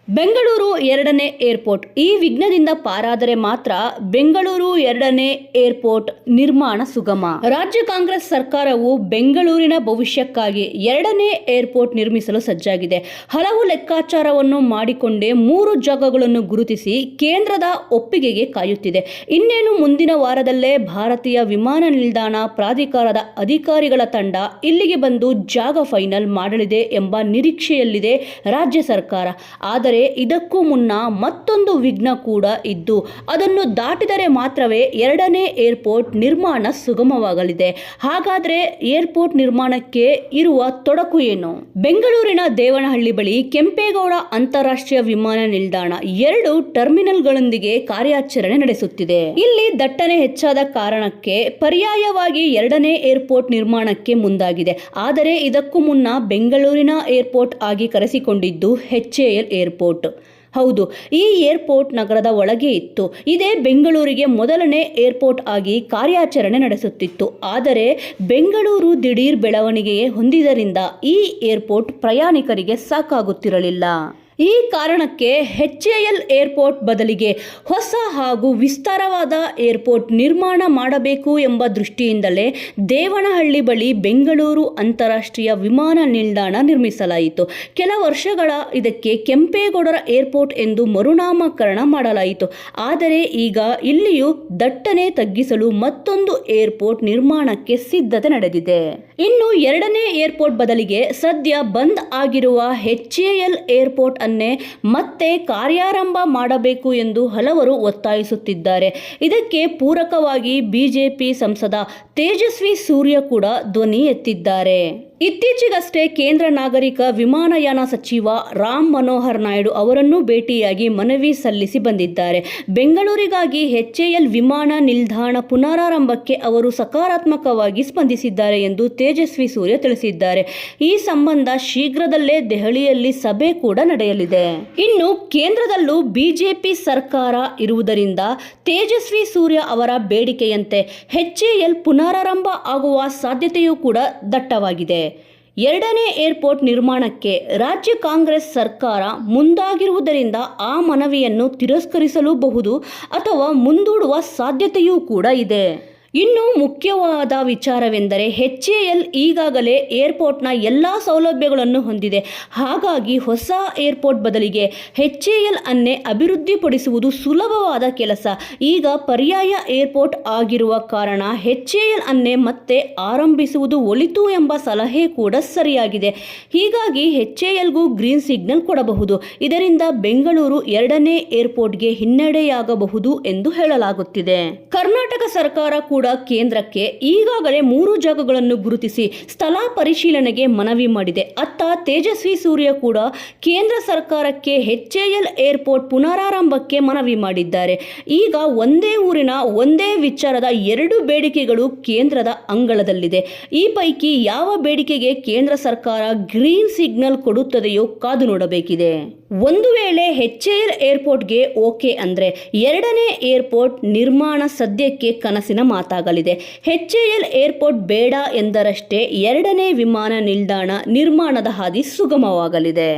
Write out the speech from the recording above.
ಬೆಂಗಳೂರು ಎರಡನೇ ಏರ್ಪೋರ್ಟ್ ಈ ವಿಘ್ನದಿಂದ ಪಾರಾದರೆ ಮಾತ್ರ ಬೆಂಗಳೂರು ಎರಡನೇ ಏರ್ಪೋರ್ಟ್ ನಿರ್ಮಾಣ ಸುಗಮ. ರಾಜ್ಯ ಕಾಂಗ್ರೆಸ್ ಸರ್ಕಾರವು ಬೆಂಗಳೂರಿನ ಭವಿಷ್ಯಕ್ಕಾಗಿ ಎರಡನೇ ಏರ್ಪೋರ್ಟ್ ನಿರ್ಮಿಸಲು ಸಜ್ಜಾಗಿದೆ. ಹಲವು ಲೆಕ್ಕಾಚಾರವನ್ನು ಮಾಡಿಕೊಂಡೇ 3 ಜಾಗಗಳನ್ನು ಗುರುತಿಸಿ ಕೇಂದ್ರದ ಒಪ್ಪಿಗೆಗೆ ಕಾಯುತ್ತಿದೆ. ಇನ್ನೇನು ಮುಂದಿನ ವಾರದಲ್ಲೇ ಭಾರತೀಯ ವಿಮಾನ ನಿಲ್ದಾಣ ಪ್ರಾಧಿಕಾರದ ಅಧಿಕಾರಿಗಳ ತಂಡ ಇಲ್ಲಿಗೆ ಬಂದು ಜಾಗ ಫೈನಲ್ ಮಾಡಲಿದೆ ಎಂಬ ನಿರೀಕ್ಷೆಯಲ್ಲಿದೆ ರಾಜ್ಯ ಸರ್ಕಾರ. ಆದರೆ ಇದಕ್ಕೂ ಮುನ್ನ ಮತ್ತೊಂದು ವಿಘ್ನ ಕೂಡ ಇದ್ದು ಅದನ್ನು ದಾಟಿದರೆ ಮಾತ್ರವೇ ಎರಡನೇ ಏರ್ಪೋರ್ಟ್ ನಿರ್ಮಾಣ ಸುಗಮವಾಗಲಿದೆ. ಹಾಗಾದ್ರೆ ಏರ್ಪೋರ್ಟ್ ನಿರ್ಮಾಣಕ್ಕೆ ಇರುವ ತೊಡಕು ಏನು? ಬೆಂಗಳೂರಿನ ದೇವನಹಳ್ಳಿ ಬಳಿ ಕೆಂಪೇಗೌಡ ಅಂತಾರಾಷ್ಟ್ರೀಯ ವಿಮಾನ ನಿಲ್ದಾಣ 2 ಟರ್ಮಿನಲ್ಗಳೊಂದಿಗೆ ಕಾರ್ಯಾಚರಣೆ ನಡೆಸುತ್ತಿದೆ. ಇಲ್ಲಿ ದಟ್ಟಣೆ ಹೆಚ್ಚಾದ ಕಾರಣಕ್ಕೆ ಪರ್ಯಾಯವಾಗಿ ಎರಡನೇ ಏರ್ಪೋರ್ಟ್ ನಿರ್ಮಾಣಕ್ಕೆ ಮುಂದಾಗಿದೆ. ಆದರೆ ಇದಕ್ಕೂ ಮುನ್ನ ಬೆಂಗಳೂರಿನ ಏರ್ಪೋರ್ಟ್ ಆಗಿ ಕರೆಸಿಕೊಂಡಿದ್ದು HAL ಏರ್ಪೋರ್ಟ್. ಹೌದು, ಈ ಏರ್ಪೋರ್ಟ್ ನಗರದ ಒಳಗೆ ಇತ್ತು. ಇದೇ ಬೆಂಗಳೂರಿಗೆ ಮೊದಲನೇ ಏರ್ಪೋರ್ಟ್ ಆಗಿ ಕಾರ್ಯಾಚರಣೆ ನಡೆಸುತ್ತಿತ್ತು. ಆದರೆ ಬೆಂಗಳೂರು ದಿಢೀರ್ ಬೆಳವಣಿಗೆ ಹೊಂದಿದ್ದರಿಂದ ಈ ಏರ್ಪೋರ್ಟ್ ಪ್ರಯಾಣಿಕರಿಗೆ ಸಾಕಾಗುತ್ತಿರಲಿಲ್ಲ. ಈ ಕಾರಣಕ್ಕೆ HAL ಏರ್ಪೋರ್ಟ್ ಬದಲಿಗೆ ಹೊಸ ಹಾಗೂ ವಿಸ್ತಾರವಾದ ಏರ್ಪೋರ್ಟ್ ನಿರ್ಮಾಣ ಮಾಡಬೇಕು ಎಂಬ ದೃಷ್ಟಿಯಿಂದಲೇ ದೇವನಹಳ್ಳಿ ಬಳಿ ಬೆಂಗಳೂರು ಅಂತಾರಾಷ್ಟ್ರೀಯ ವಿಮಾನ ನಿಲ್ದಾಣ ನಿರ್ಮಿಸಲಾಯಿತು. ಕೆಲ ವರ್ಷಗಳ ಇದಕ್ಕೆ ಕೆಂಪೇಗೌಡರ ಏರ್ಪೋರ್ಟ್ ಎಂದು ಮರುನಾಮಕರಣ ಮಾಡಲಾಯಿತು. ಆದರೆ ಈಗ ಇಲ್ಲಿಯೂ ದಟ್ಟಣೆ ತಗ್ಗಿಸಲು ಮತ್ತೊಂದು ಏರ್ಪೋರ್ಟ್ ನಿರ್ಮಾಣಕ್ಕೆ ಸಿದ್ಧತೆ ನಡೆದಿದೆ. ಇನ್ನು ಎರಡನೇ ಏರ್ಪೋರ್ಟ್ ಬದಲಿಗೆ ಸದ್ಯ ಬಂದ್ ಆಗಿರುವ HAL ಏರ್ಪೋರ್ಟ್ ಅನ್ನೇ ಮತ್ತೆ ಕಾರ್ಯಾರಂಭ ಮಾಡಬೇಕು ಎಂದು ಹಲವರು ಒತ್ತಾಯಿಸುತ್ತಿದ್ದಾರೆ. ಇದಕ್ಕೆ ಪೂರಕವಾಗಿ ಬಿಜೆಪಿ ಸಂಸದ ತೇಜಸ್ವಿ ಸೂರ್ಯ ಕೂಡ ಧ್ವನಿ ಎತ್ತಿದ್ದಾರೆ. ಇತ್ತೀಚೆಗಷ್ಟೇ ಕೇಂದ್ರ ನಾಗರಿಕ ವಿಮಾನಯಾನ ಸಚಿವ ರಾಮ್ ಮನೋಹರ್ ನಾಯ್ಡು ಅವರನ್ನು ಭೇಟಿಯಾಗಿ ಮನವಿ ಸಲ್ಲಿಸಿ ಬಂದಿದ್ದಾರೆ. ಬೆಂಗಳೂರಿಗಾಗಿ HAL ವಿಮಾನ ನಿಲ್ದಾಣ ಪುನರಾರಂಭಕ್ಕೆ ಅವರು ಸಕಾರಾತ್ಮಕವಾಗಿ ಸ್ಪಂದಿಸಿದ್ದಾರೆ ಎಂದು ತೇಜಸ್ವಿ ಸೂರ್ಯ ತಿಳಿಸಿದ್ದಾರೆ. ಈ ಸಂಬಂಧ ಶೀಘ್ರದಲ್ಲೇ ದೆಹಲಿಯಲ್ಲಿ ಸಭೆ ಕೂಡ ನಡೆಯಲಿದೆ. ಇನ್ನು ಕೇಂದ್ರದಲ್ಲೂ ಬಿಜೆಪಿ ಸರ್ಕಾರ ಇರುವುದರಿಂದ ತೇಜಸ್ವಿ ಸೂರ್ಯ ಅವರ ಬೇಡಿಕೆಯಂತೆ HAL ಪುನರಾರಂಭ ಆಗುವ ಸಾಧ್ಯತೆಯೂ ಕೂಡ ದಟ್ಟವಾಗಿದೆ. ಎರಡನೇ ಏರ್ಪೋರ್ಟ್ ನಿರ್ಮಾಣಕ್ಕೆ ರಾಜ್ಯ ಕಾಂಗ್ರೆಸ್ ಸರ್ಕಾರ ಮುಂದಾಗಿರುವುದರಿಂದ ಆ ಮನವಿಯನ್ನು ತಿರಸ್ಕರಿಸಲೂಬಹುದು ಅಥವಾ ಮುಂದೂಡುವ ಸಾಧ್ಯತೆಯೂ ಕೂಡ ಇದೆ. ಇನ್ನು ಮುಖ್ಯವಾದ ವಿಚಾರವೆಂದರೆ HAL ಈಗಾಗಲೇ ಏರ್ಪೋರ್ಟ್ನ ಎಲ್ಲ ಸೌಲಭ್ಯಗಳನ್ನು ಹೊಂದಿದೆ. ಹಾಗಾಗಿ ಹೊಸ ಏರ್ಪೋರ್ಟ್ ಬದಲಿಗೆ HAL ಅನ್ನೇ ಅಭಿವೃದ್ಧಿಪಡಿಸುವುದು ಸುಲಭವಾದ ಕೆಲಸ. ಈಗ ಪರ್ಯಾಯ ಏರ್ಪೋರ್ಟ್ ಆಗಿರುವ ಕಾರಣ HAL ಅನ್ನೇ ಮತ್ತೆ ಆರಂಭಿಸುವುದು ಒಳಿತು ಎಂಬ ಸಲಹೆ ಕೂಡ ಸರಿಯಾಗಿದೆ. ಹೀಗಾಗಿ HALಗೂ ಗ್ರೀನ್ ಸಿಗ್ನಲ್ ಕೊಡಬಹುದು. ಇದರಿಂದ ಬೆಂಗಳೂರು ಎರಡನೇ ಏರ್ಪೋರ್ಟ್ಗೆ ಹಿನ್ನಡೆಯಾಗಬಹುದು ಎಂದು ಹೇಳಲಾಗುತ್ತಿದೆ. ಕರ್ನಾಟಕ ಸರ್ಕಾರ ಕೂಡ ಕೇಂದ್ರಕ್ಕೆ ಈಗಾಗಲೇ 3 ಜಾಗಗಳನ್ನು ಗುರುತಿಸಿ ಸ್ಥಳ ಪರಿಶೀಲನೆಗೆ ಮನವಿ ಮಾಡಿದೆ. ಅತ್ತ ತೇಜಸ್ವಿ ಸೂರ್ಯ ಕೂಡ ಕೇಂದ್ರ ಸರ್ಕಾರಕ್ಕೆ HAL ಏರ್ಪೋರ್ಟ್ ಪುನರಾರಂಭಕ್ಕೆ ಮನವಿ ಮಾಡಿದ್ದಾರೆ. ಈಗ ಒಂದೇ ಊರಿನ ಒಂದೇ ವಿಚಾರದ 2 ಬೇಡಿಕೆಗಳು ಕೇಂದ್ರದ ಅಂಗಳದಲ್ಲಿದೆ. ಈ ಪೈಕಿ ಯಾವ ಬೇಡಿಕೆಗೆ ಕೇಂದ್ರ ಸರ್ಕಾರ ಗ್ರೀನ್ ಸಿಗ್ನಲ್ ಕೊಡುತ್ತದೆಯೋ ಕಾದು ನೋಡಬೇಕಿದೆ. ಒಂದು ವೇಳೆ HAL ಏರ್ಪೋರ್ಟ್ಗೆ ಓಕೆ ಅಂದ್ರೆ ಎರಡನೇ ಏರ್ಪೋರ್ಟ್ ನಿರ್ಮಾಣ ಸದ್ಯಕ್ಕೆ ಕನಸಿನ ಮಾತಾಗಲಿದೆ. HAL ಏರ್ಪೋರ್ಟ್ ಬೇಡ ಎಂದರಷ್ಟೇ ಎರಡನೇ ವಿಮಾನ ನಿಲ್ದಾಣ ನಿರ್ಮಾಣದ ಹಾದಿ ಸುಗಮವಾಗಲಿದೆ.